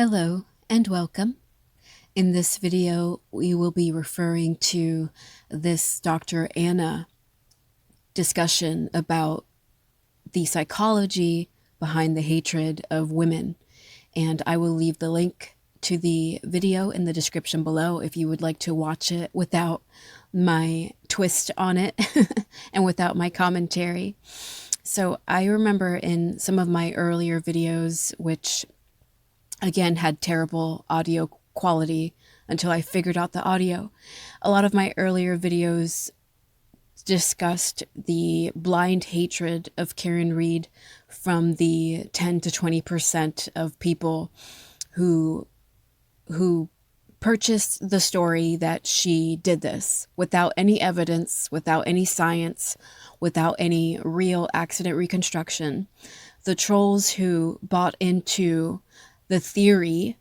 Hello and welcome. In this video, we will be referring to this Dr. Anna discussion about the psychology behind the hatred of women. And I will leave the link to the video in the description below if you would like to watch it without my twist on it and without my commentary. So I remember in some of my earlier videos, which again had terrible audio quality until I figured out the audio. A lot of my earlier videos discussed the blind hatred of Karen Read from the 10 to 20% of people who purchased the story that she did this without any evidence, without any science, without any real accident reconstruction. The trolls who bought into the theory,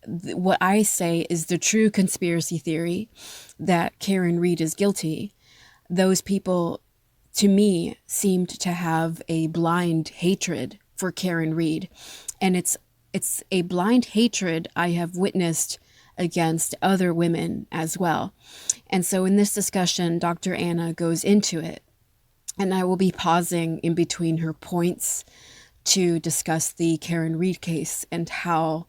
what I say is the true conspiracy theory, that Karen Read is guilty. Those people, to me, seemed to have a blind hatred for Karen Read. And it's a blind hatred I have witnessed against other women as well. And so in this discussion, Dr. Anna goes into it, and I will be pausing in between her points to discuss the Karen Read case and how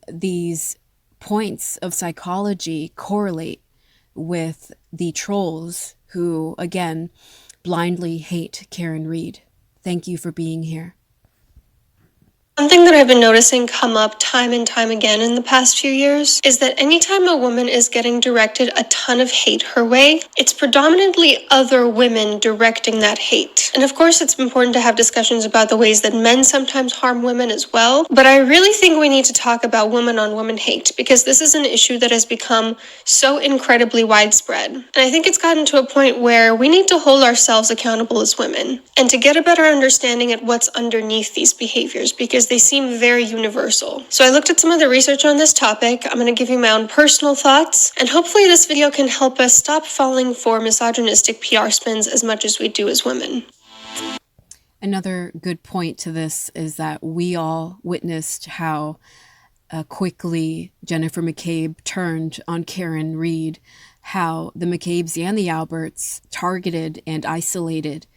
these points of psychology correlate with the trolls who, again, blindly hate Karen Read. Thank you for being here. Something that I've been noticing come up time and time again in the past few years is that anytime a woman is getting directed a ton of hate her way, it's predominantly other women directing that hate. And of course, it's important to have discussions about the ways that men sometimes harm women as well. But I really think we need to talk about woman-on-woman hate because this is an issue that has become so incredibly widespread. And I think it's gotten to a point where we need to hold ourselves accountable as women and to get a better understanding at what's underneath these behaviors because they seem very universal. So I looked at some of the research on this topic. I'm going to give you my own personal thoughts, and hopefully this video can help us stop falling for misogynistic PR spins as much as we do as women. Another good point to this is that we all witnessed how quickly Jennifer McCabe turned on Karen Read, how the McCabes and the Alberts targeted and isolated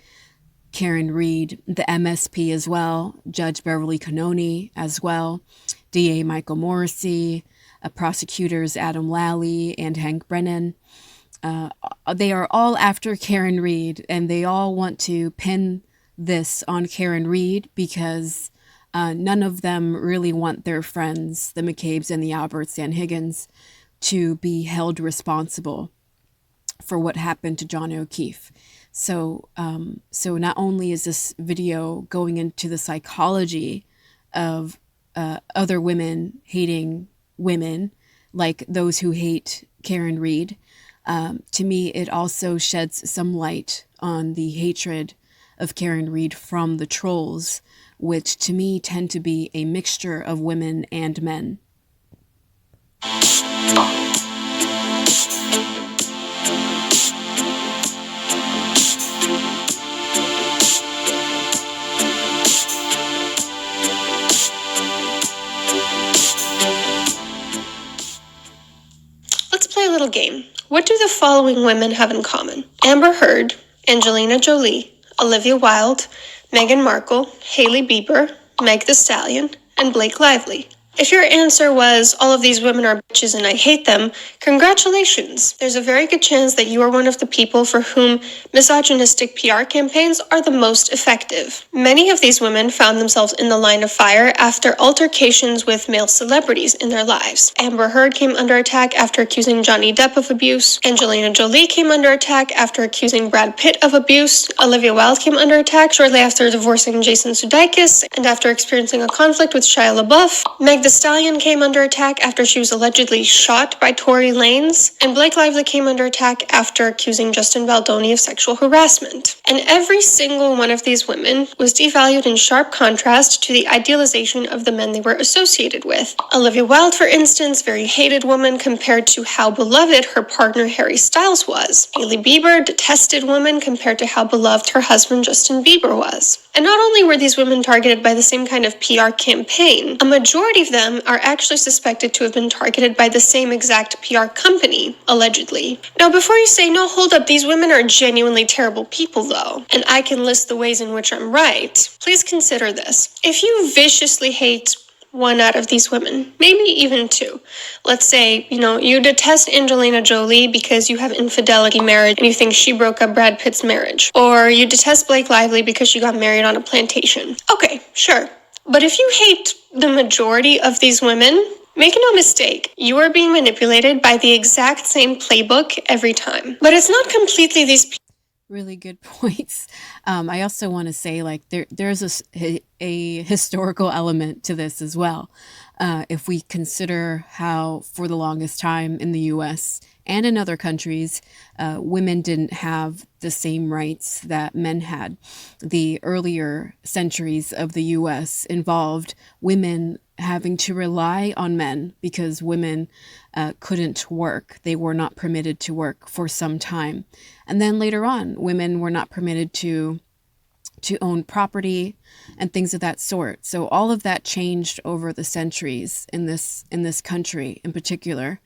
Karen Read, the MSP as well, Judge Beverly Cannoni as well, DA Michael Morrissey, prosecutors Adam Lally and Hank Brennan. They are all after Karen Read, and they all want to pin this on Karen Read because none of them really want their friends, the McCabes and the Alberts and Higgins, to be held responsible for what happened to John O'Keefe. So not only is this video going into the psychology of other women hating women, like those who hate Karen Read, to me it also sheds some light on the hatred of Karen Read from the trolls, which to me tend to be a mixture of women and men. Play a little game. What do the following women have in common? Amber Heard, Angelina Jolie, Olivia Wilde, Meghan Markle, Hailey Bieber, Meg Thee Stallion, and Blake Lively. If your answer was, all of these women are bitches and I hate them, congratulations. There's a very good chance that you are one of the people for whom misogynistic PR campaigns are the most effective. Many of these women found themselves in the line of fire after altercations with male celebrities in their lives. Amber Heard came under attack after accusing Johnny Depp of abuse. Angelina Jolie came under attack after accusing Brad Pitt of abuse. Olivia Wilde came under attack shortly after divorcing Jason Sudeikis and after experiencing a conflict with Shia LaBeouf. Meg Thee Stallion came under attack after she was allegedly shot by Tory Lanez, and Blake Lively came under attack after accusing Justin Baldoni of sexual harassment. And every single one of these women was devalued in sharp contrast to the idealization of the men they were associated with. Olivia Wilde, for instance, very hated woman compared to how beloved her partner Harry Styles was. Hailey Bieber, detested woman compared to how beloved her husband Justin Bieber was. And not only were these women targeted by the same kind of PR campaign, a majority of them are actually suspected to have been targeted by the same exact PR company, allegedly. Now, before you say, no, hold up, these women are genuinely terrible people, though, and I can list the ways in which I'm right, please consider this. If you viciously hate one out of these women, maybe even two. Let's say, you detest Angelina Jolie because you have infidelity marriage and you think she broke up Brad Pitt's marriage. Or you detest Blake Lively because she got married on a plantation. Okay, sure. But if you hate the majority of these women, make no mistake, you are being manipulated by the exact same playbook every time. But it's not completely these Really good points. I also want to say, like, there's a historical element to this as well. If we consider how, for the longest time in the U.S. and in other countries, women didn't have the same rights that men had. The earlier centuries of the U.S. involved women having to rely on men because women couldn't work. They were not permitted to work for some time. And then later on, women were not permitted to own property and things of that sort. So all of that changed over the centuries in this country in particular.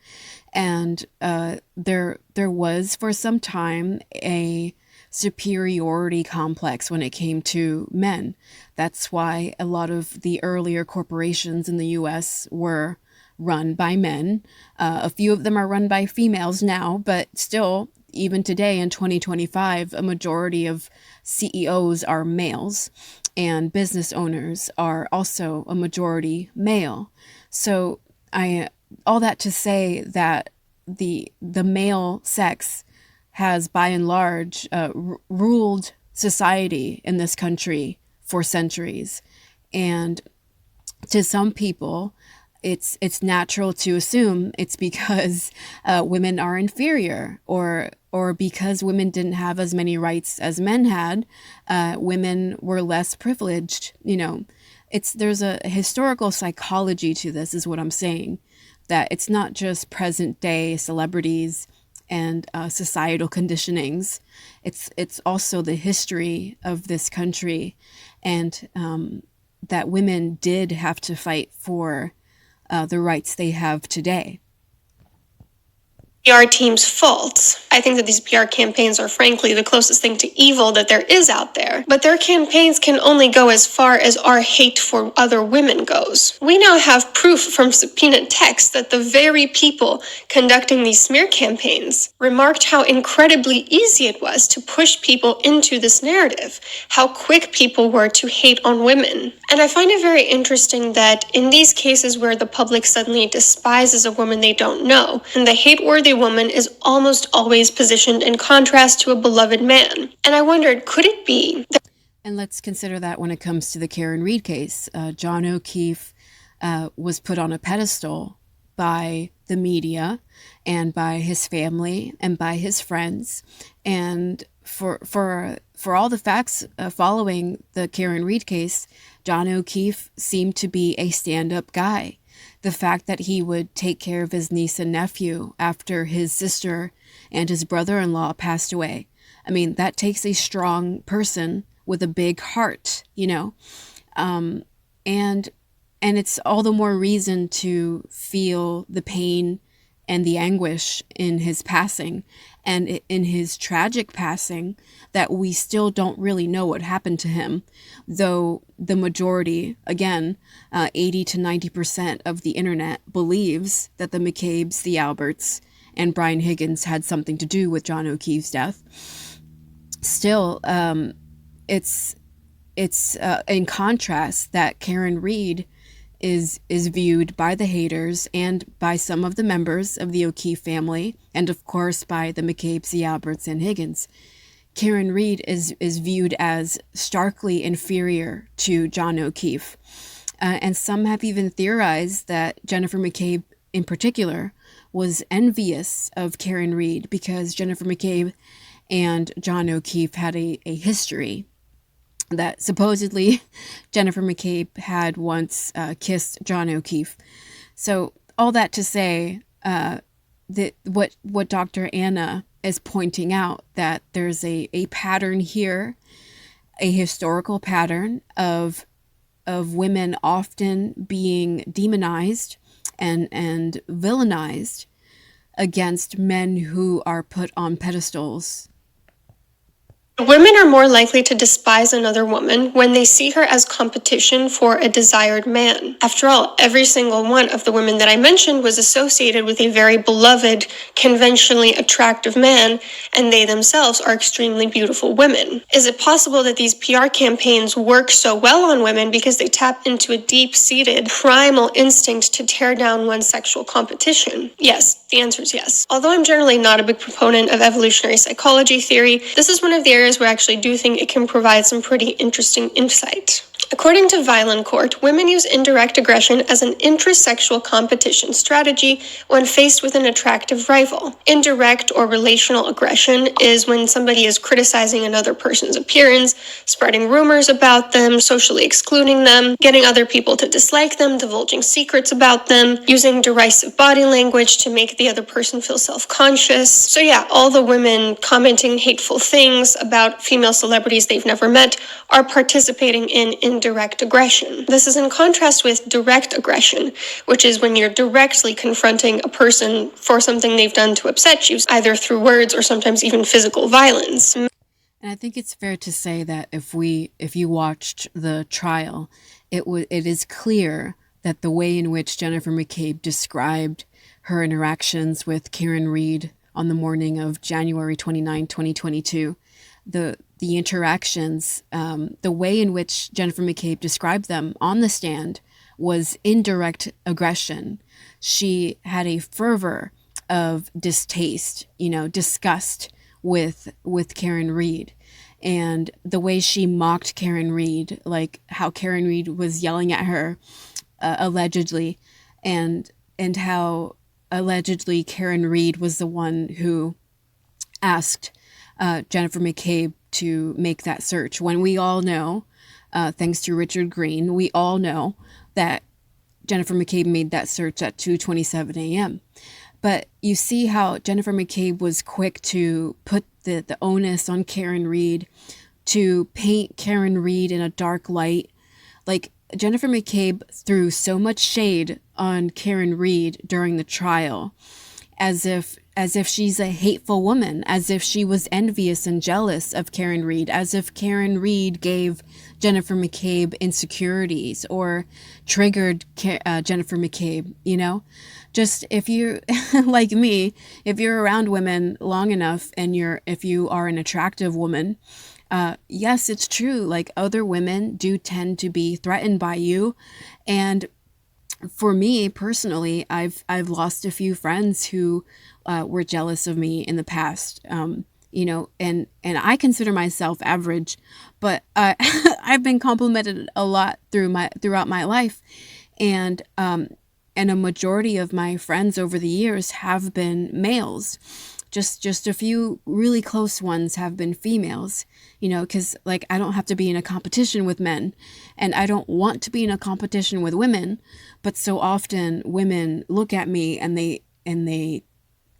And there was for some time a superiority complex when it came to men. That's why a lot of the earlier corporations in the US were run by men. A few of them are run by females now, but still, even today in 2025, a majority of CEOs are males, and business owners are also a majority male. So all that to say that the male sex has by and large ruled society in this country for centuries. And to some people, it's natural to assume it's because women are inferior, or because women didn't have as many rights as men had, women were less privileged. There's a historical psychology to this, is what I'm saying. That it's not just present day celebrities and societal conditionings. It's also the history of this country, and that women did have to fight for the rights they have today. PR team's fault. I think that these PR campaigns are frankly the closest thing to evil that there is out there. But their campaigns can only go as far as our hate for other women goes. We now have proof from subpoenaed text that the very people conducting these smear campaigns remarked how incredibly easy it was to push people into this narrative, how quick people were to hate on women. And I find it very interesting that in these cases where the public suddenly despises a woman they don't know, and the hate-worthy woman is almost always positioned in contrast to a beloved man. And I wondered, could it be that... And let's consider that when it comes to the Karen Read case. John O'Keefe was put on a pedestal by the media and by his family and by his friends. And for all the facts following the Karen Read case, John O'Keefe seemed to be a stand-up guy. The fact that he would take care of his niece and nephew after his sister and his brother-in-law passed away. I mean, that takes a strong person with a big heart, and it's all the more reason to feel the pain and the anguish in his passing and in his tragic passing, that we still don't really know what happened to him, though the majority, again, 80 to 90% of the internet believes that the McCabe's, the Alberts, and Brian Higgins had something to do with John O'Keefe's death. Still, it's in contrast that Karen Read is viewed by the haters and by some of the members of the O'Keefe family, and of course by the McCabe's, the Alberts, and Higgins. Karen Read is viewed as starkly inferior to John O'Keefe. And some have even theorized that Jennifer McCabe in particular was envious of Karen Read because Jennifer McCabe and John O'Keefe had a history, that supposedly Jennifer McCabe had once kissed John O'Keefe. So all that to say that what Dr. Anna is pointing out, that there's a pattern here a historical pattern of women often being demonized and villainized against men who are put on pedestals. Women are more likely to despise another woman when they see her as competition for a desired man. After all, every single one of the women that I mentioned was associated with a very beloved, conventionally attractive man, and they themselves are extremely beautiful women. Is it possible that these PR campaigns work so well on women because they tap into a deep-seated, primal instinct to tear down one's sexual competition? Yes, the answer is yes. Although I'm generally not a big proponent of evolutionary psychology theory, this is one of the areas where I actually do think it can provide some pretty interesting insight. According to Vaillancourt, women use indirect aggression as an intrasexual competition strategy when faced with an attractive rival. Indirect or relational aggression is when somebody is criticizing another person's appearance, spreading rumors about them, socially excluding them, getting other people to dislike them, divulging secrets about them, using derisive body language to make the other person feel self-conscious. So yeah, all the women commenting hateful things about female celebrities they've never met are participating in indirect aggression. This is in contrast with direct aggression, which is when you're directly confronting a person for something they've done to upset you, either through words or sometimes even physical violence. And I think it's fair to say that if you watched the trial, it is clear that the way in which Jennifer McCabe described her interactions with Karen Reed on the morning of January 29, 2022, the interactions, the way in which Jennifer McCabe described them on the stand was indirect aggression. She had a fervor of distaste, disgust with Karen Reed. And the way she mocked Karen Reed, like how Karen Reed was yelling at her, allegedly, and how allegedly Karen Reed was the one who asked Jennifer McCabe to make that search. When we all know, thanks to Richard Green, we all know that Jennifer McCabe made that search at 2:27 a.m. But you see how Jennifer McCabe was quick to put the onus on Karen Reed, to paint Karen Reed in a dark light. Like, Jennifer McCabe threw so much shade on Karen Reed during the trial, as if she's a hateful woman, as if she was envious and jealous of Karen Reed, as if Karen Reed gave Jennifer McCabe insecurities or triggered Jennifer McCabe, Just if you, like me, if you're around women long enough and if you are an attractive woman, yes, it's true. Like, other women do tend to be threatened by you. And for me personally, I've lost a few friends who were jealous of me in the past. And I consider myself average, but I've been complimented a lot throughout my life, and a majority of my friends over the years have been males. Just a few really close ones have been females, because I don't have to be in a competition with men, and I don't want to be in a competition with women, but so often women look at me and they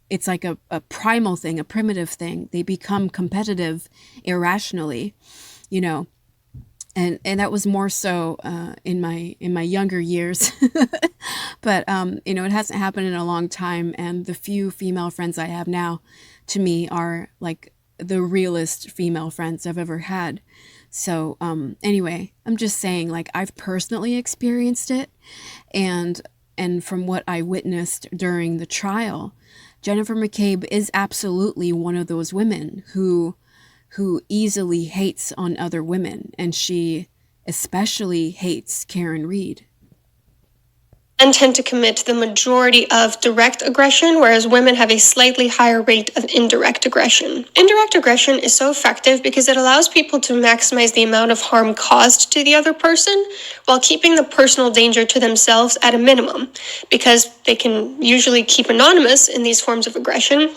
it's like a primal thing, a primitive thing. They become competitive irrationally, and that was more so in my younger years. But it hasn't happened in a long time, and the few female friends I have now, to me, are like the realest female friends I've ever had. So anyway, I'm just saying, I've personally experienced it, and from what I witnessed during the trial, Jennifer McCabe is absolutely one of those women who easily hates on other women, and she especially hates Karen Reed. Men tend to commit the majority of direct aggression, whereas women have a slightly higher rate of indirect aggression. Indirect aggression is so effective because it allows people to maximize the amount of harm caused to the other person while keeping the personal danger to themselves at a minimum, because they can usually keep anonymous in these forms of aggression.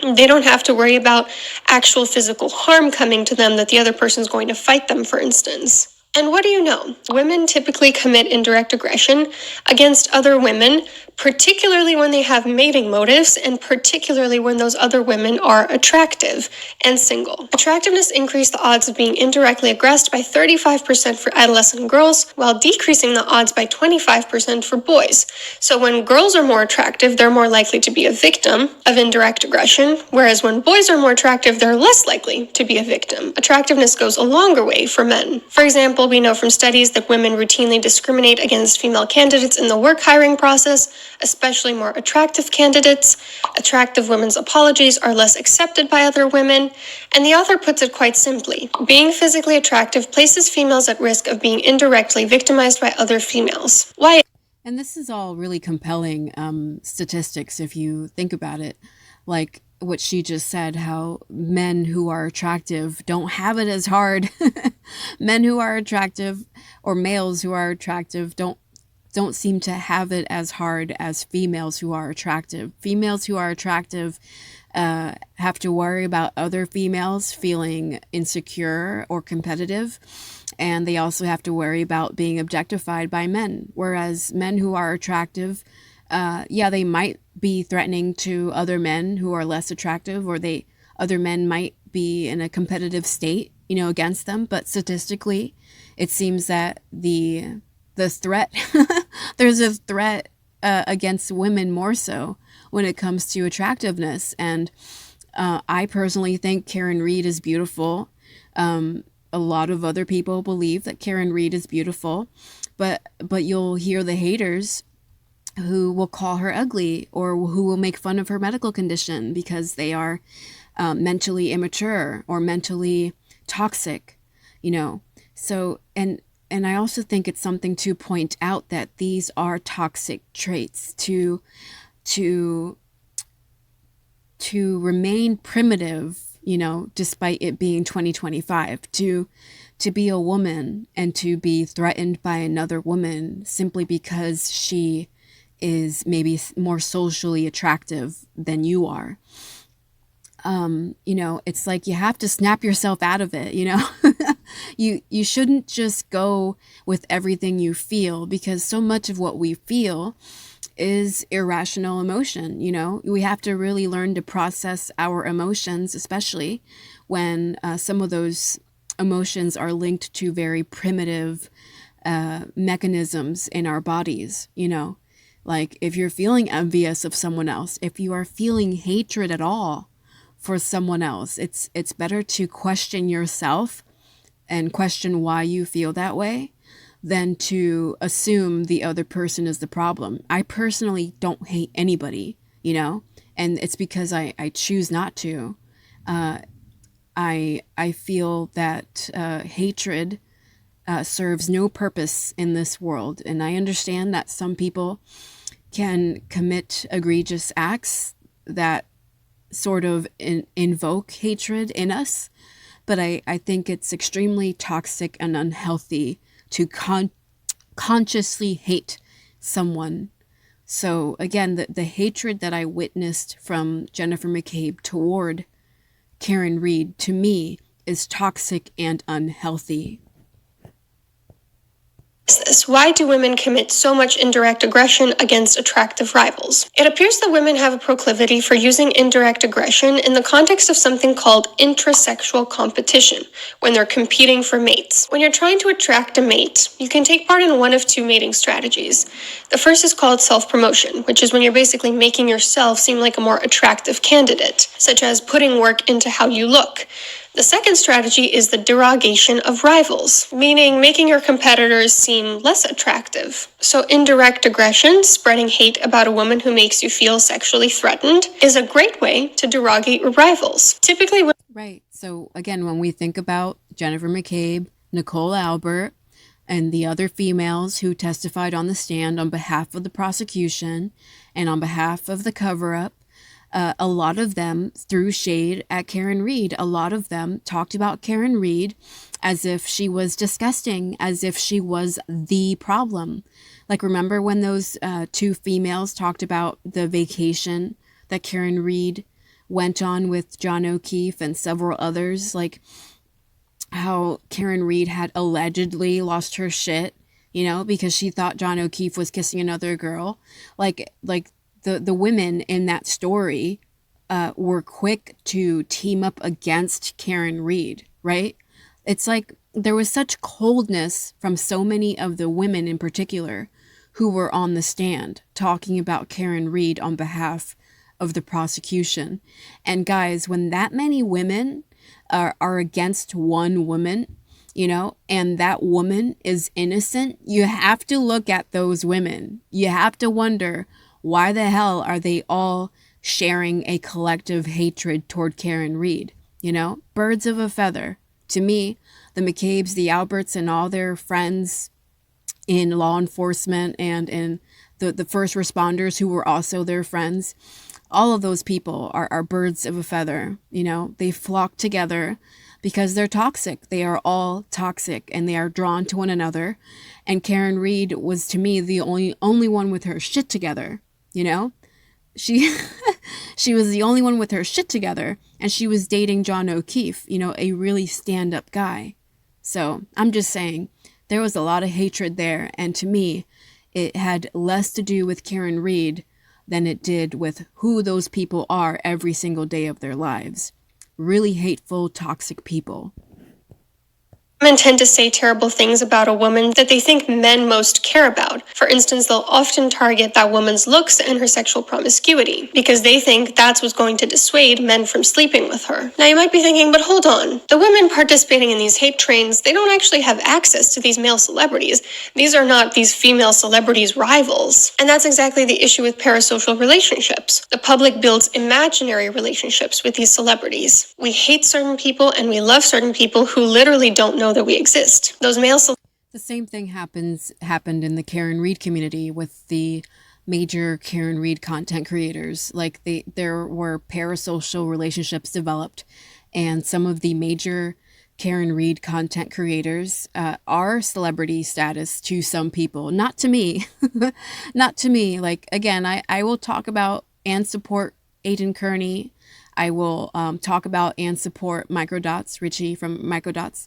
They don't have to worry about actual physical harm coming to them, that the other person is going to fight them, for instance. And what do you know? Women typically commit indirect aggression against other women, particularly when they have mating motives, and particularly when those other women are attractive and single. Attractiveness increased the odds of being indirectly aggressed by 35% for adolescent girls, while decreasing the odds by 25% for boys. So when girls are more attractive, they're more likely to be a victim of indirect aggression, whereas when boys are more attractive, they're less likely to be a victim. Attractiveness goes a longer way for men. For example, we know from studies that women routinely discriminate against female candidates in the work hiring process, especially more attractive candidates. Attractive women's apologies are less accepted by other women. And the author puts it quite simply: being physically attractive places females at risk of being indirectly victimized by other females. Why? And this is all really compelling statistics if you think about it. Like what she just said, how men who are attractive don't have it as hard. Men who are attractive, or males who are attractive, don't seem to have it as hard as females who are attractive. Females who are attractive have to worry about other females feeling insecure or competitive. And they also have to worry about being objectified by men. Whereas men who are attractive, they might be threatening to other men who are less attractive, or other men might be in a competitive state, against them. But statistically, it seems that the threat, there's a threat against women more so when it comes to attractiveness. And I personally think Karen Reed is beautiful. A lot of other people believe that Karen Reed is beautiful, but you'll hear the haters who will call her ugly, or who will make fun of her medical condition because they are mentally immature or mentally toxic, So, and I also think it's something to point out that these are toxic traits. To remain primitive, despite it being 2025, to be a woman and to be threatened by another woman simply because she is maybe more socially attractive than you are. It's like you have to snap yourself out of it, You shouldn't just go with everything you feel, because so much of what we feel is irrational emotion. We have to really learn to process our emotions, especially when some of those emotions are linked to very primitive mechanisms in our bodies. Like if you're feeling envious of someone else, if you are feeling hatred at all for someone else, it's better to question yourself and question why you feel that way than to assume the other person is the problem. I personally don't hate anybody, and it's because I choose not to. I feel that hatred serves no purpose in this world, and I understand that some people can commit egregious acts that sort of invoke hatred in us, but I think it's extremely toxic and unhealthy to consciously hate someone. So again, the hatred that I witnessed from Jennifer McCabe toward Karen Reed, to me, is toxic and unhealthy. This? Why do women commit so much indirect aggression against attractive rivals? It appears that women have a proclivity for using indirect aggression in the context of something called intrasexual competition, when they're competing for mates. When you're trying to attract a mate, you can take part in one of two mating strategies. The first is called self-promotion, which is when you're basically making yourself seem like a more attractive candidate, such as putting work into how you look. The second strategy is the derogation of rivals, meaning making your competitors seem less attractive. So indirect aggression, spreading hate about a woman who makes you feel sexually threatened, is a great way to derogate your rivals. Typically, Right. So again, when we think about Jennifer McCabe, Nicole Albert, and the other females who testified on the stand on behalf of the prosecution and on behalf of the cover-up, a lot of them threw shade at Karen Reed. A lot of them talked about Karen Reed as if she was disgusting, as if she was the problem. Like, remember when those two females talked about the vacation that Karen Reed went on with John O'Keefe and several others? Like, how Karen Reed had allegedly lost her shit, because she thought John O'Keefe was kissing another girl. Like the women in that story were quick to team up against Karen Reed, right? It's like there was such coldness from so many of the women in particular who were on the stand talking about Karen Reed on behalf of the prosecution. And guys, when that many women are against one woman, and that woman is innocent, you have to look at those women. You have to wonder, why the hell are they all sharing a collective hatred toward Karen Reed? Birds of a feather. To me, the McCabe's, the Alberts, and all their friends in law enforcement and in the first responders who were also their friends, all of those people are birds of a feather. They flock together because they're toxic. They are all toxic and they are drawn to one another. And Karen Reed was, to me, the only one with her shit together. She she was the only one with her shit together, and she was dating John O'Keefe, a really stand-up guy. So I'm just saying, there was a lot of hatred there, and to me, it had less to do with Karen Reed than it did with who those people are every single day of their lives. Really hateful, toxic people. Men tend to say terrible things about a woman that they think men most care about. For instance, they'll often target that woman's looks and her sexual promiscuity, because they think that's what's going to dissuade men from sleeping with her. Now you might be thinking, but hold on. The women participating in these hate trains, they don't actually have access to these male celebrities. These are not these female celebrities' rivals. And that's exactly the issue with parasocial relationships. The public builds imaginary relationships with these celebrities. We hate certain people and we love certain people who literally don't know that we exist. Those male The same thing happened in the Karen Reed community with the major Karen Reed content creators. Like there were parasocial relationships developed, and some of the major Karen Reed content creators are celebrity status to some people. Not to me. Not to me. Like, again, I will talk about and support Aiden Kearney. I will talk about and support Microdots, Richie from Microdots.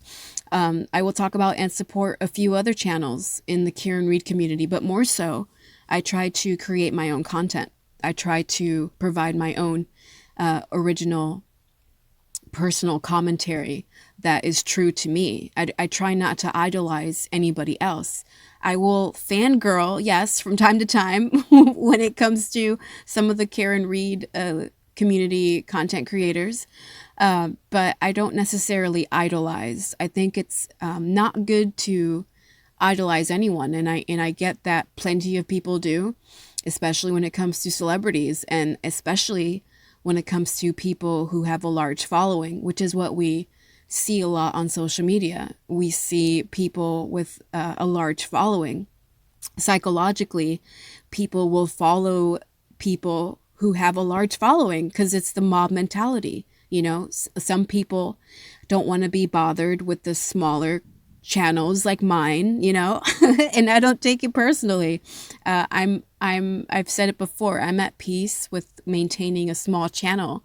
I will talk about and support a few other channels in the Karen Reed community, but more so, I try to create my own content. I try to provide my own original personal commentary that is true to me. I try not to idolize anybody else. I will fangirl, yes, from time to time when it comes to some of the Karen Reed community content creators, but I don't necessarily idolize. I think it's not good to idolize anyone, and I get that plenty of people do, especially when it comes to celebrities, and especially when it comes to people who have a large following, which is what we see a lot on social media. We see people with a large following. Psychologically, people will follow people who have a large following because it's the mob mentality. Some people don't want to be bothered with the smaller channels like mine, and I don't take it personally. I've said it before. I'm at peace with maintaining a small channel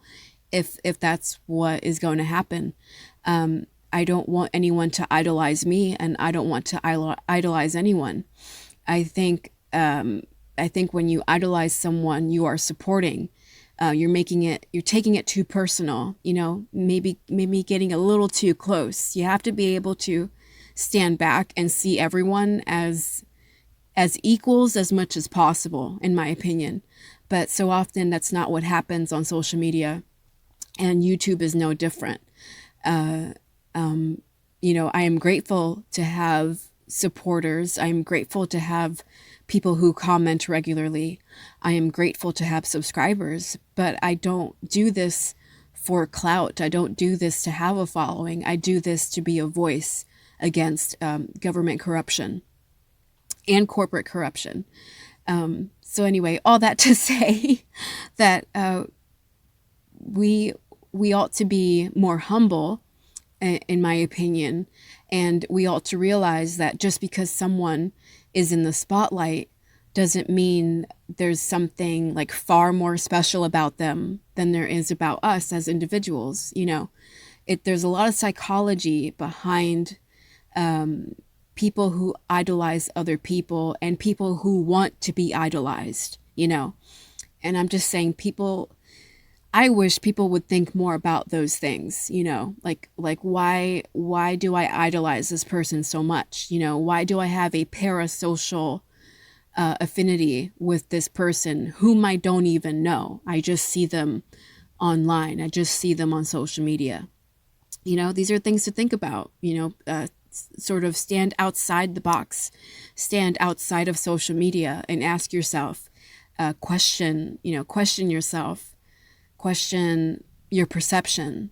if that's what is going to happen. I don't want anyone to idolize me, and I don't want to idolize anyone. I think when you idolize someone, you are supporting. You're taking it too personal. Maybe getting a little too close. You have to be able to stand back and see everyone as equals as much as possible, in my opinion. But so often that's not what happens on social media, and YouTube is no different. I am grateful to have supporters. I'm grateful to have people who comment regularly. I am grateful to have subscribers, but I don't do this for clout. I don't do this to have a following. I do this to be a voice against government corruption and corporate corruption. So anyway, all that to say that we ought to be more humble, in my opinion, and we ought to realize that just because someone is in the spotlight doesn't mean there's something like far more special about them than there is about us as individuals. there's a lot of psychology behind people who idolize other people and people who want to be idolized, you know. And I'm just saying, I wish people would think more about those things, you know, like why do I idolize this person so much? You know, why do I have a parasocial affinity with this person whom I don't even know? I just see them online. I just see them on social media. You know, these are things to think about, you know, sort of stand outside the box, stand outside of social media and ask yourself, question yourself, question your perception.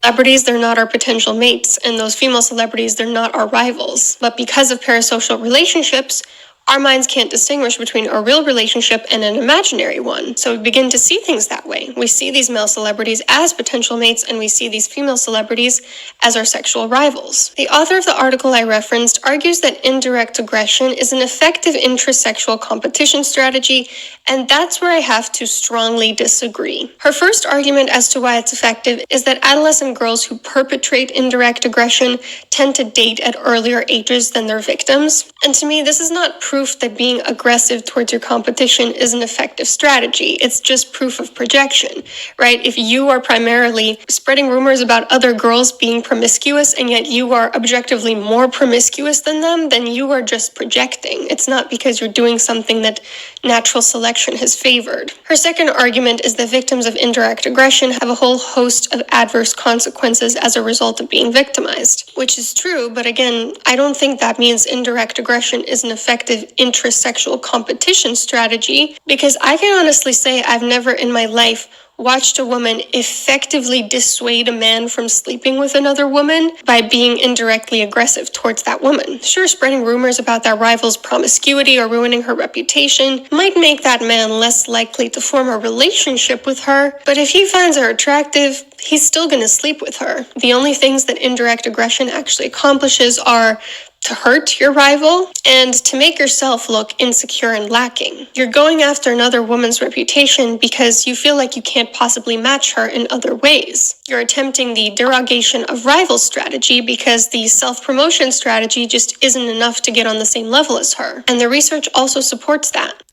Celebrities, they're not our potential mates, and those female celebrities, they're not our rivals. But because of parasocial relationships, our minds can't distinguish between a real relationship and an imaginary one. So we begin to see things that way. We see these male celebrities as potential mates, and we see these female celebrities as our sexual rivals. The author of the article I referenced argues that indirect aggression is an effective intrasexual competition strategy, and that's where I have to strongly disagree. Her first argument as to why it's effective is that adolescent girls who perpetrate indirect aggression tend to date at earlier ages than their victims. And to me, this is not proof that being aggressive towards your competition is an effective strategy. It's just proof of projection, right? If you are primarily spreading rumors about other girls being promiscuous and yet you are objectively more promiscuous than them, then you are just projecting. It's not because you're doing something that natural selection has favored. Her second argument is that victims of indirect aggression have a whole host of adverse consequences as a result of being victimized, which is true, but again, I don't think that means indirect aggression is an effective intrasexual competition strategy, because I can honestly say I've never in my life watched a woman effectively dissuade a man from sleeping with another woman by being indirectly aggressive towards that woman. Sure, spreading rumors about that rival's promiscuity or ruining her reputation might make that man less likely to form a relationship with her, but if he finds her attractive, he's still gonna sleep with her. The only things that indirect aggression actually accomplishes are to hurt your rival and to make yourself look insecure and lacking. You're going after another woman's reputation because you feel like you can't possibly match her in other ways. You're attempting the derogation of rival strategy because the self-promotion strategy just isn't enough to get on the same level as her. And the research also supports that.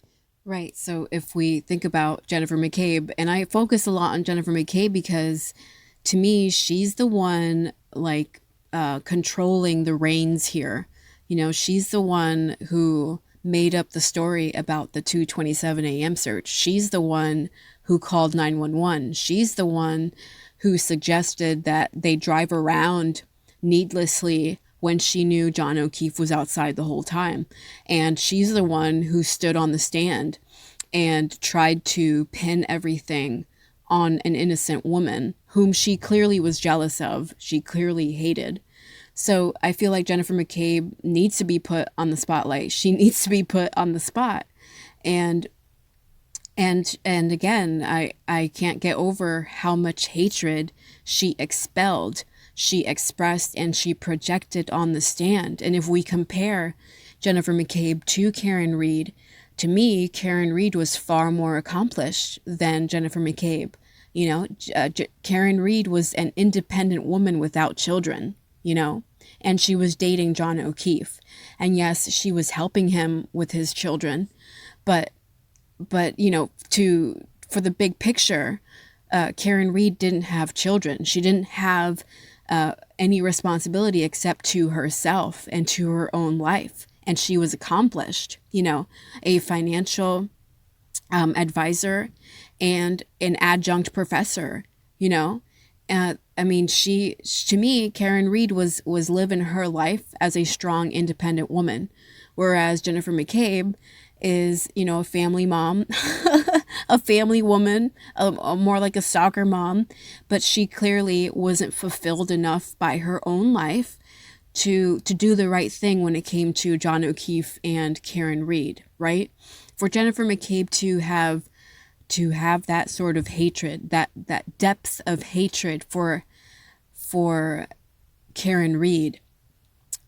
Right. So if we think about Jennifer McCabe, and I focus a lot on Jennifer McCabe because to me, she's the one like controlling the reins here. You know, she's the one who made up the story about the 2:27 a.m. search. She's the one who called 911. She's the one who suggested that they drive around needlessly when she knew John O'Keefe was outside the whole time. And she's the one who stood on the stand and tried to pin everything on an innocent woman whom she clearly was jealous of, she clearly hated. So I feel like Jennifer McCabe needs to be put on the spotlight. She needs to be put on the spot. And again, I can't get over how much hatred she expelled, she expressed, and she projected on the stand. And if we compare Jennifer McCabe to Karen Read, to me, Karen Read was far more accomplished than Jennifer McCabe. You know, Karen Read was an independent woman without children, you know, and she was dating John O'Keefe. And yes, she was helping him with his children, but you know, for the big picture, Karen Read didn't have children. She didn't have any responsibility except to herself and to her own life. And she was accomplished, you know, a financial advisor and an adjunct professor, you know. I mean, to me, Karen Read was living her life as a strong, independent woman, whereas Jennifer McCabe is, you know, a family mom, a family woman, more like a soccer mom, but she clearly wasn't fulfilled enough by her own life to do the right thing when it came to John O'Keefe and Karen Read, right? For Jennifer McCabe to have that sort of hatred, that depth of hatred for Karen Read,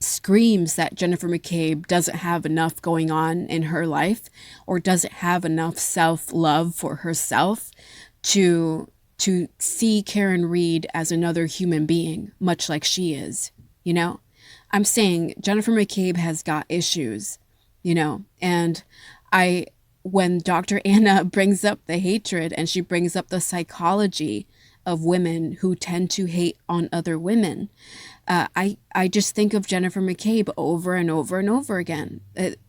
screams that Jennifer McCabe doesn't have enough going on in her life or doesn't have enough self-love for herself to to see Karen Reed as another human being, much like she is, you know? I'm saying Jennifer McCabe has got issues, and I, when Dr. Anna brings up the hatred and she brings up the psychology of women who tend to hate on other women, I just think of Jennifer McCabe over and over and over again.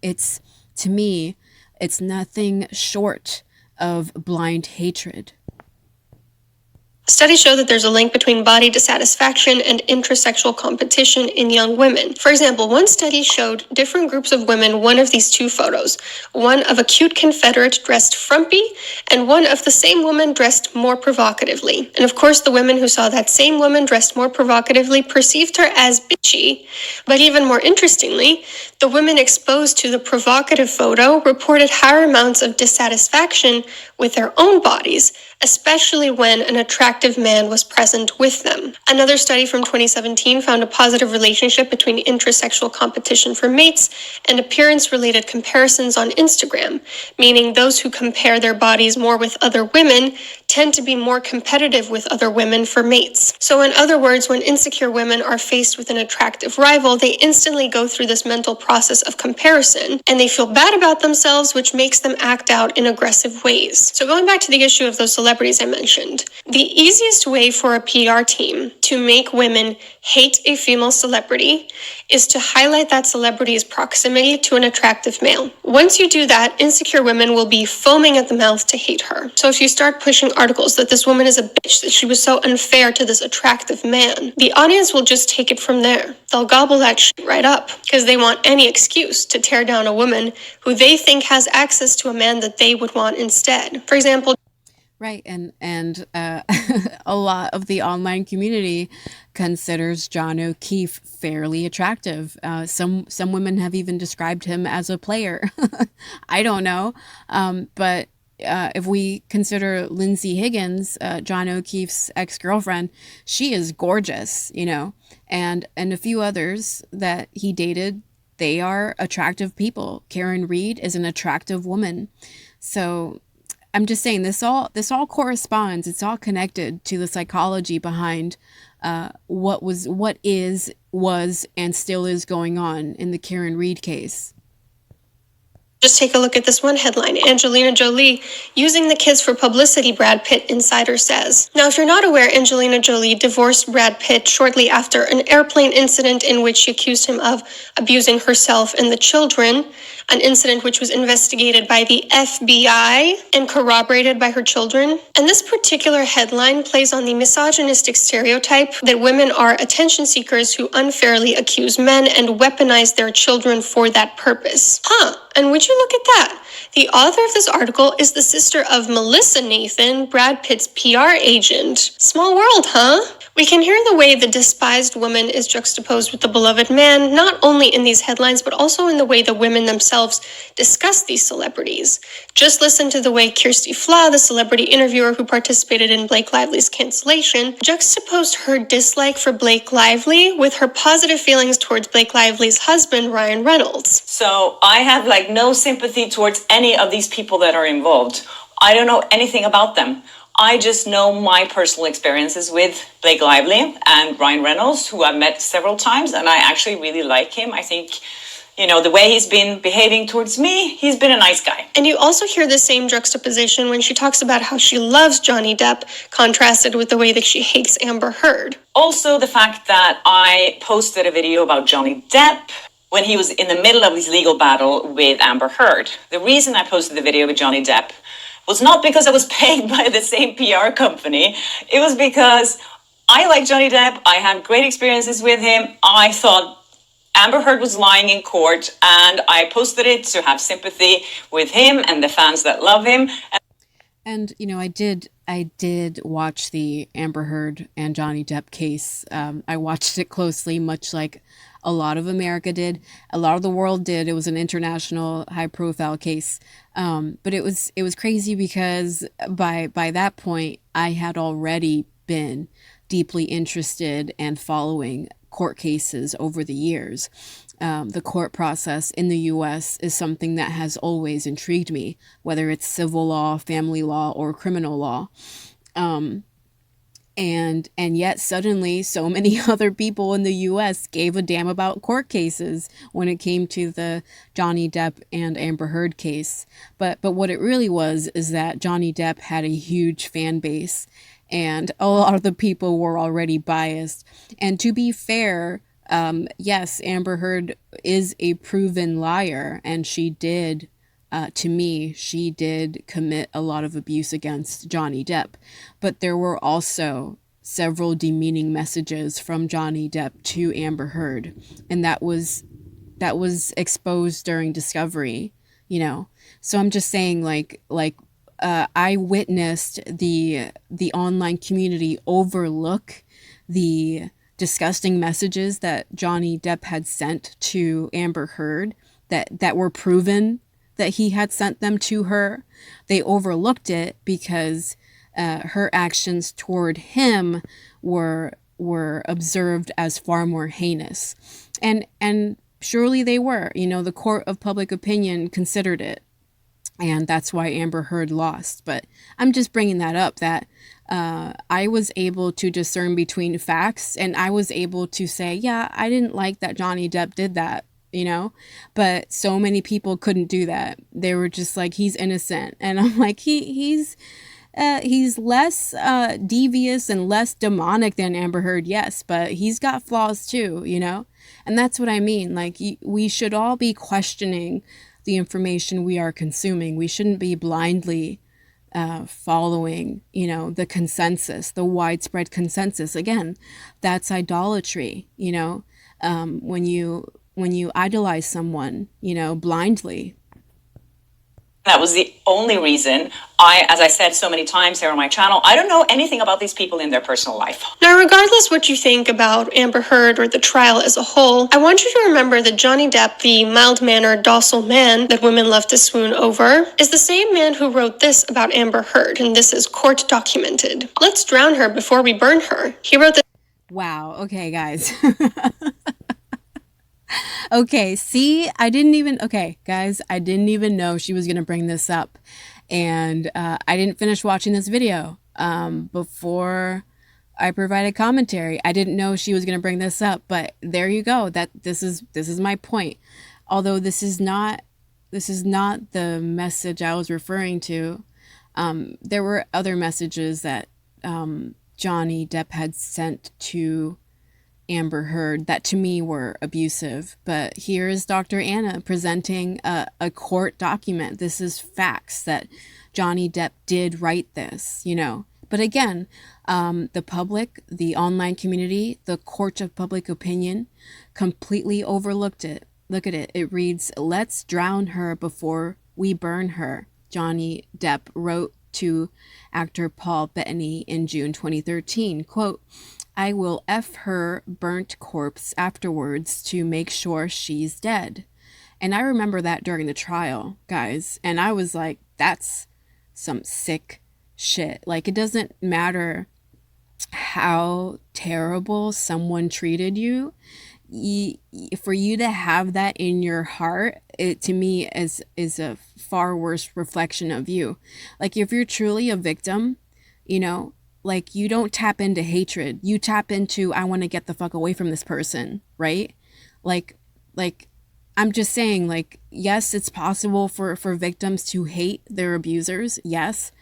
It's, to me, it's nothing short of blind hatred. Studies show that there's a link between body dissatisfaction and intrasexual competition in young women. For example, one study showed different groups of women one of these two photos, one of a cute Confederate dressed frumpy, and one of the same woman dressed more provocatively. And of course, the women who saw that same woman dressed more provocatively perceived her as bitchy. But even more interestingly, the women exposed to the provocative photo reported higher amounts of dissatisfaction with their own bodies, especially when an attractive man was present with them. Another study from 2017 found a positive relationship between intrasexual competition for mates and appearance-related comparisons on Instagram, meaning those who compare their bodies more with other women tend to be more competitive with other women for mates. So in other words, when insecure women are faced with an attractive rival, they instantly go through this mental process of comparison, and they feel bad about themselves, which makes them act out in aggressive ways. So going back to the issue of those celebrities I mentioned, the easiest way for a PR team to make women hate a female celebrity is to highlight that celebrity's proximity to an attractive male. Once you do that, insecure women will be foaming at the mouth to hate her. So if you start pushing articles that this woman is a bitch, that she was so unfair to this attractive man, the audience will just take it from there. They'll gobble that shit right up because they want any excuse to tear down a woman who they think has access to a man that they would want instead. For example, Right, and a lot of the online community considers John O'Keefe fairly attractive. Some women have even described him as a player. I don't know, but if we consider Lindsay Higgins, John O'Keefe's ex-girlfriend, she is gorgeous, and a few others that he dated, they are attractive people. Karen Reed is an attractive woman, so I'm just saying this all corresponds. It's all connected to the psychology behind what was, and still is going on in the Karen Reed case. just take a look at this one headline. Angelina Jolie using the kids for publicity, Brad Pitt insider says. Now, if you're not aware, Angelina Jolie divorced Brad Pitt shortly after an airplane incident in which she accused him of abusing herself and the children, an incident which was investigated by the FBI and corroborated by her children. And this particular headline plays on the misogynistic stereotype that women are attention seekers who unfairly accuse men and weaponize their children for that purpose. And would you look at that? The author of this article is the sister of Melissa Nathan, Brad Pitt's PR agent. Small world, huh? We can hear the way the despised woman is juxtaposed with the beloved man, not only in these headlines, but also in the way the women themselves discuss these celebrities. Just listen to the way Kirsty Flaw, the celebrity interviewer who participated in Blake Lively's cancellation, juxtaposed her dislike for Blake Lively with her positive feelings towards Blake Lively's husband, Ryan Reynolds. So I have no sympathy towards any of these people that are involved. I don't know anything about them. I just know my personal experiences with Blake Lively and Ryan Reynolds, who I've met several times, and I actually really like him. I think, the way he's been behaving towards me, he's been a nice guy. And you also hear the same juxtaposition when she talks about how she loves Johnny Depp, contrasted with the way that she hates Amber Heard. Also, the fact that I posted a video about Johnny Depp when he was in the middle of his legal battle with Amber Heard. The reason I posted the video with Johnny Depp was not because I was paid by the same PR company. It was because I like Johnny Depp. I had great experiences with him. I thought Amber Heard was lying in court, and I posted it to have sympathy with him and the fans that love him. And I did watch the Amber Heard and Johnny Depp case. I watched it closely, much like a lot of America did. A lot of the world did. It was an international high-profile case. But it was crazy because by that point, I had already been deeply interested and following court cases over the years. The court process in the U.S. is something that has always intrigued me, whether it's civil law, family law, or criminal law. And yet suddenly so many other people in the US gave a damn about court cases when it came to the Johnny Depp and Amber Heard case. But what it really was is that Johnny Depp had a huge fan base, and a lot of the people were already biased. And to be fair, yes, Amber Heard is a proven liar, and she did, to me, she did commit a lot of abuse against Johnny Depp. But there were also several demeaning messages from Johnny Depp to Amber Heard, and that was exposed during discovery, you know. So I'm just saying, I witnessed the online community overlook the disgusting messages that Johnny Depp had sent to Amber Heard that were proven that he had sent them to her. They overlooked it because her actions toward him were observed as far more heinous, and surely they were. You know, the court of public opinion considered it, and that's why Amber Heard lost. But I'm just bringing that up, that I was able to discern between facts, and I was able to say, yeah, I didn't like that Johnny Depp did that, you know. But so many people couldn't do that. They were just like, he's innocent. And I'm like, he's less devious and less demonic than Amber Heard, yes, but he's got flaws too, you know. And that's what I mean. Like, we should all be questioning the information we are consuming. We shouldn't be blindly following, you know, the consensus, the widespread consensus. Again, that's idolatry, you know. When you idolize someone, you know, blindly. That was the only reason as I said so many times here on my channel, I don't know anything about these people in their personal life. Now, regardless what you think about Amber Heard or the trial as a whole, I want you to remember that Johnny Depp, the mild-mannered, docile man that women love to swoon over, is the same man who wrote this about Amber Heard, and this is court documented. Let's drown her before we burn her. He wrote this. Wow. Okay, guys. Okay, see, okay, guys, I didn't even know she was going to bring this up. And I didn't finish watching this video before I provided commentary. I didn't know she was going to bring this up, but there you go. This is my point. Although this is not the message I was referring to. There were other messages that Johnny Depp had sent to Amber Heard that to me were abusive. But here is Dr. Anna presenting a court document. This is facts that Johnny Depp did write this, you know. But again, the public, the online community, the court of public opinion completely overlooked it. Look at it. It reads, "Let's drown her before we burn her," Johnny Depp wrote to actor Paul Bettany in June 2013. Quote, "I will F her burnt corpse afterwards to make sure she's dead." And I remember that during the trial, guys. And I was like, that's some sick shit. Like, it doesn't matter how terrible someone treated you. For you to have that in your heart, it to me is a far worse reflection of you. Like, if you're truly a victim, you know, like, you don't tap into hatred. You tap into, I want to get the fuck away from this person, right? Like I'm just saying, like, yes, it's possible for victims to hate their abusers, yes.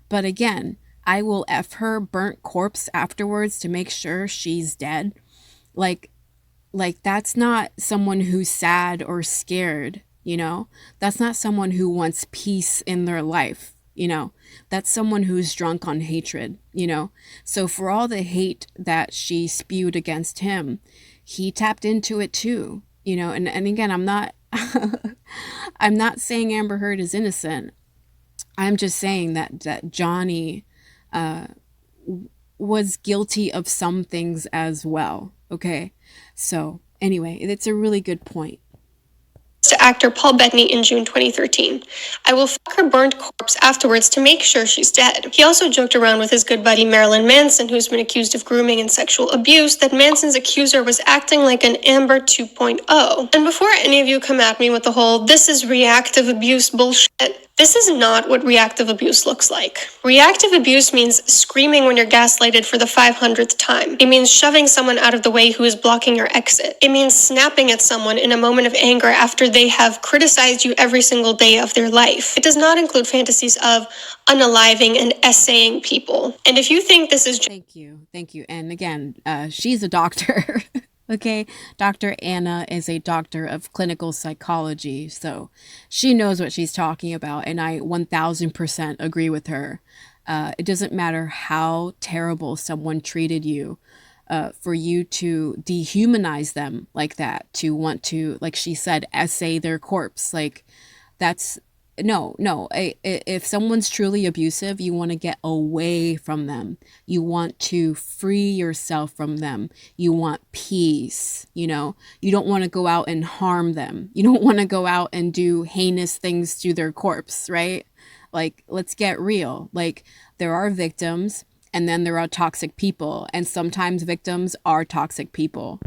But again, I will F her burnt corpse afterwards to make sure she's dead. Like that's not someone who's sad or scared, you know? That's not someone who wants peace in their life, you know? That's someone who's drunk on hatred, you know? So for all the hate that she spewed against him, he tapped into it too, you know? And again, I'm not I'm not saying Amber Heard is innocent. I'm just saying that Johnny was guilty of some things as well. Okay, so anyway, it's a really good point. To actor Paul Bettany in June 2013. "I will fuck her burnt corpse afterwards to make sure she's dead." He also joked around with his good buddy Marilyn Manson, who's been accused of grooming and sexual abuse, that Manson's accuser was acting like an Amber 2.0. And before any of you come at me with the whole "this is reactive abuse" bullshit, This is not what reactive abuse looks like. Reactive abuse means screaming when you're gaslighted for the 500th time. It means shoving someone out of the way who is blocking your exit. It means snapping at someone in a moment of anger after they have criticized you every single day of their life. It does not include fantasies of unaliving and essaying people. And if you think this is Thank you. Thank you. And again, she's a doctor. Okay. Dr. Anna is a doctor of clinical psychology. So she knows what she's talking about. And I 1000% agree with her. It doesn't matter how terrible someone treated you. For you to dehumanize them like that, to want to, like she said, essay their corpse, like that's no. If someone's truly abusive, you want to get away from them. You want to free yourself from them. You want peace. You don't want to go out and harm them. You don't want to go out and do heinous things to their corpse, right? Like, let's get real. Like, there are victims, and then there are toxic people, and sometimes victims are toxic people.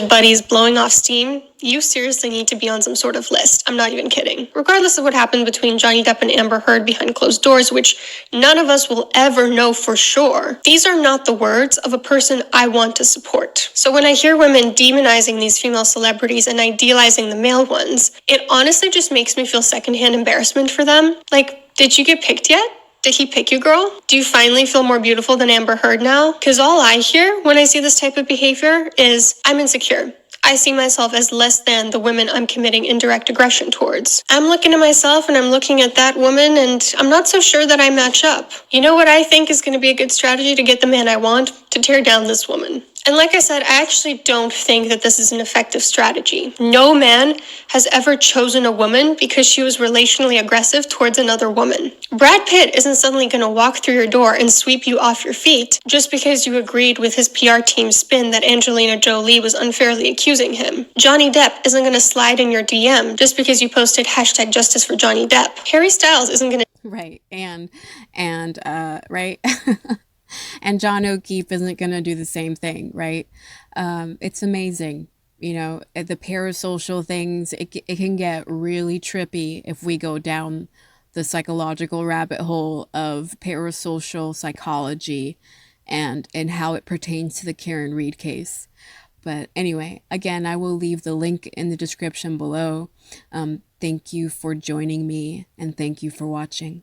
buddies blowing off steam, you seriously need to be on some sort of list. I'm not even kidding. Regardless of what happened between Johnny Depp and Amber Heard behind closed doors, which none of us will ever know for sure, these are not the words of a person I want to support. So when I hear women demonizing these female celebrities and idealizing the male ones, it honestly just makes me feel secondhand embarrassment for them. Like, did you get picked yet? Did he pick you, girl? Do you finally feel more beautiful than Amber Heard now? Because all I hear when I see this type of behavior is, I'm insecure. I see myself as less than the women I'm committing indirect aggression towards. I'm looking at myself and I'm looking at that woman and I'm not so sure that I match up. You know what I think is going to be a good strategy to get the man I want? To tear down this woman. And like I said, I actually don't think that this is an effective strategy. No man has ever chosen a woman because she was relationally aggressive towards another woman. Brad Pitt isn't suddenly going to walk through your door and sweep you off your feet just because you agreed with his PR team's spin that Angelina Jolie was unfairly accusing him. Johnny Depp isn't going to slide in your DM just because you posted hashtag justice for Johnny Depp. Harry Styles isn't going to... Right. And right. And John O'Keefe isn't going to do the same thing, right? It's amazing. The parasocial things, it can get really trippy if we go down the psychological rabbit hole of parasocial psychology and how it pertains to the Karen Read case. But anyway, again, I will leave the link in the description below. Thank you for joining me, and thank you for watching.